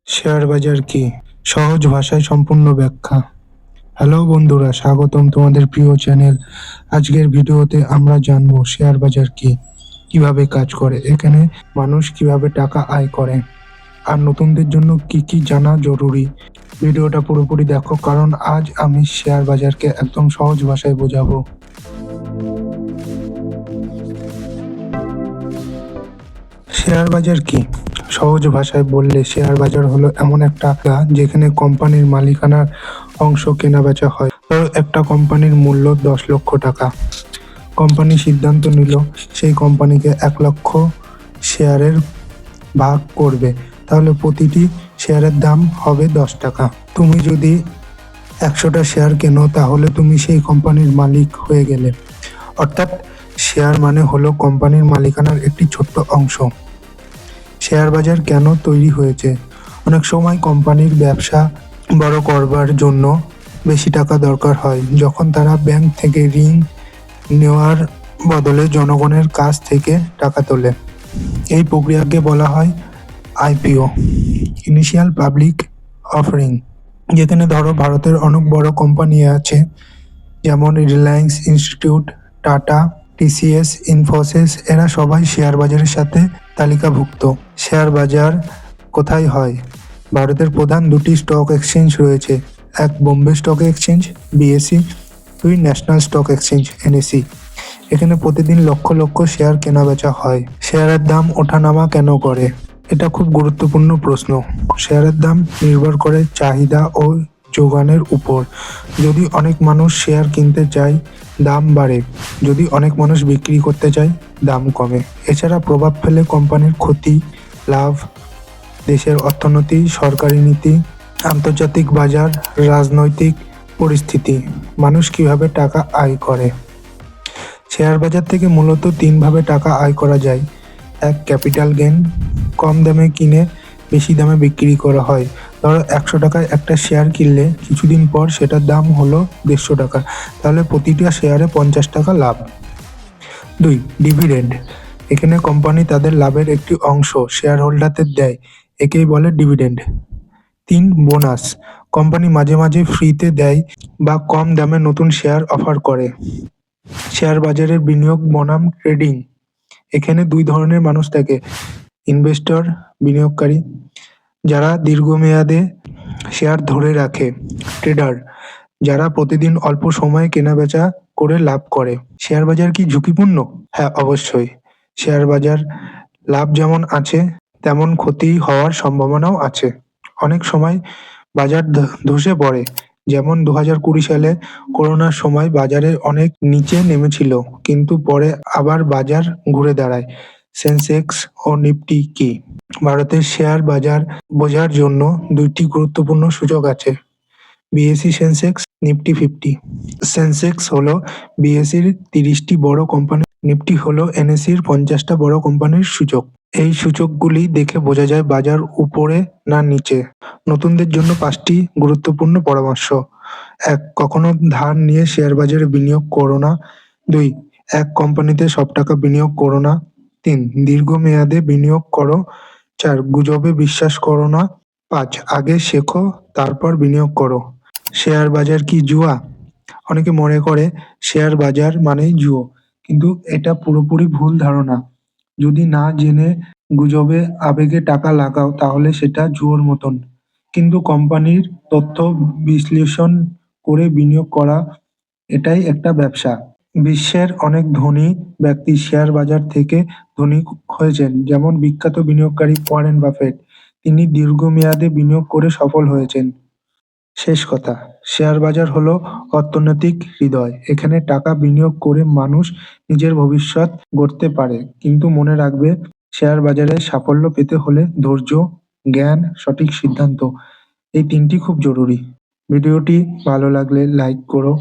Share বাজার কি? সহজ ভাষায় সম্পূর্ণ ব্যাখ্যা। হ্যালো বন্ধুরা, স্বাগতম তোমাদের প্রিয় চ্যানেল। আজকের ভিডিওতে আমরা জানবো শেয়ার বাজার কি, কিভাবে কাজ করে, এখানে মানুষ কিভাবে টাকা আয় করে, আর নতুনদের জন্য কি কি জানা জরুরি। ভিডিওটা পুরোপুরি দেখো, কারণ আজ আমি শেয়ার বাজারকে একদম সহজ ভাষায় বোঝাবো। শেয়ার বাজার কি? সহজ ভাষায় বললে শেয়ার বাজার হলো এমন একটা যেখানে কোম্পানির মালিকানার অংশ কেনা বেচা হয়। ধরো একটা কোম্পানির মূল্য 10 লক্ষ টাকা। কোম্পানি সিদ্ধান্ত নিল সেই কোম্পানিকে 1 লক্ষ শেয়ারের ভাগ করবে, তাহলে প্রতিটি শেয়ারের দাম হবে 10 টাকা। তুমি যদি 100টা শেয়ার কেনো, তাহলে তুমি সেই কোম্পানির মালিক হয়ে গেলে। অর্থাৎ শেয়ার মানে হলো কোম্পানির মালিকানার একটি ছোট্ট অংশ। শেয়ার বাজার কেন তৈরি হয়েছে? অনেক সময় কোম্পানির ব্যবসা বড় করবার জন্য বেশি টাকা দরকার হয়, যখন তারা ব্যাংক থেকে ঋণ নেওয়ার বদলে জনগণের কাছ থেকে টাকা তোলে। এই প্রক্রিয়াকে বলা হয় আইপিও, ইনিশিয়াল পাবলিক অফারিং। যেখানে ধরো ভারতের অনেক বড় কোম্পানি আছে, যেমন Reliance institute, tata, TCS, Infosys, এরা সবাই শেয়ার বাজারের সাথে তালিকাভুক্ত। শেয়ার বাজার কোথায় হয়? ভারতের প্রধান দুটি স্টক এক্সচেঞ্জ রয়েছে, এক বোম্বে স্টক এক্সচেঞ্জ বিএসসি, দুই ন্যাশনাল স্টক এক্সচেঞ্জ এনএসই। এখানে প্রতিদিন লক্ষ লক্ষ শেয়ার কেনা বেচা হয়। শেয়ারের দাম ওঠানামা কেন করে? এটা খুব গুরুত্বপূর্ণ প্রশ্ন। শেয়ারের দাম নির্ভর করে চাহিদা ও যোগানের উপর। যদি অনেক মানুষ শেয়ার কিনতে চায়, দাম বাড়ে। যদি অনেক মানুষ বিক্রি করতে চায়, দাম কমে। এছাড়া প্রভাব ফেলে কোম্পানির ক্ষতি, লাভ, দেশের অর্থনীতি, সরকারি নীতি, আন্তর্জাতিক বাজার, রাজনৈতিক পরিস্থিতি। মানুষ কিভাবে টাকা আয় করে? শেয়ার বাজার থেকে মূলত 3ভাবে টাকা আয় করা যায়। এক, ক্যাপিটাল গেইন, কম দামে কিনে বেশি দামে বিক্রি করা হয়। ধরো 100 টাকায় একটা শেয়ার কিনলে কিছুদিন পর সেটার দাম হলো 150 টাকা, তাহলে প্রতিটা শেয়ারে 50 টাকা লাভ। 2, ডিভিডেন্ড। এখানে কোম্পানি তাদের লাভের একটি অংশ শেয়ার হোল্ডারদের দেয়, একেই বলে ডিভিডেন্ড। 3, বোনাস। কোম্পানি মাঝে মাঝে ফ্রিতে দেয় বা কম দামে নতুন শেয়ার অফার করে। শেয়ার বাজারের বিনিয়োগ বনাম ট্রেডিং। এখানে 2 ধরনের মানুষ থাকে, ইনভেস্টর, বিনিয়োগকারী, যারা দীর্ঘমেয়াদে শেয়ার ধরে রাখে, ট্রেডার, যারা প্রতিদিন অল্প সময়ে কেনাবেচা করে লাভ করে। শেয়ার বাজার কি ঝুঁকিপূর্ণ? হ্যাঁ, অবশ্যই। শেয়ার বাজার লাভ যেমন আছে, তেমন ক্ষতি হওয়ার সম্ভাবনাও আছে। অনেক সময় বাজার ধসে পড়ে, যেমন 2020 সালে করোনার সময় বাজারে অনেক নিচে নেমেছিল, কিন্তু পরে আবার বাজার ঘুরে দাঁড়ায়। সেন্সেক্স ও নিফটি কি? ভারতের শেয়ার বাজার বোঝার জন্য 2টি গুরুত্বপূর্ণ সূচক আছে, বিএসসি সেন্সেক্স, নিফটি 50। সেন্সেক্স হলো বিএসসির 30টি বড় কোম্পানি, নিফটি হলো এনএসসির 50টা বড় কোম্পানির সূচক। এই সূচকগুলি দেখে বোঝা যায় বাজার উপরে না নিচে। নতুনদের জন্য 5টি গুরুত্বপূর্ণ পরামর্শ। 1, কখনো ধার নিয়ে শেয়ার বাজারে বিনিয়োগ করো না। 2, এক কোম্পানিতে সব টাকা বিনিয়োগ করো না। 3, দীর্ঘমেয়াদে বিনিয়োগ করো। 4, গুজবে বিশ্বাস করো না। 5, আগে শেখো তারপর বিনিয়োগ করো। শেয়ার বাজার কি জুয়া? অনেকে মনে করে শেয়ার বাজার মানেই জুয়ো, কিন্তু এটা পুরোপুরি ভুল ধারণা। যদি না জেনে গুজবে আবেগে টাকা লাগাও, তাহলে সেটা জুয়োর মতন। কিন্তু কোম্পানির তথ্য বিশ্লেষণ করে বিনিয়োগ করা, এটাই একটা ব্যবসা। বিশ্বের অনেক ধনী ব্যক্তি শেয়ার বাজার থেকে ধনী হয়েছেন, যেমন বিখ্যাত বিনিয়োগকারী ওয়ারেন বাফেট। তিনি দীর্ঘমেয়াদে বিনিয়োগ করে সফল হয়েছেন। শেষ কথা, শেয়ার বাজার হলো অর্থনৈতিক হৃদয়। এখানে টাকা বিনিয়োগ করে মানুষ নিজের ভবিষ্যৎ গড়তে পারে। কিন্তু মনে রাখবে, শেয়ার বাজারে সাফল্য পেতে হলে ধৈর্য, জ্ঞান, সঠিক সিদ্ধান্ত, এই 3টি খুব জরুরি। ভিডিওটি ভালো লাগলে লাইক করো,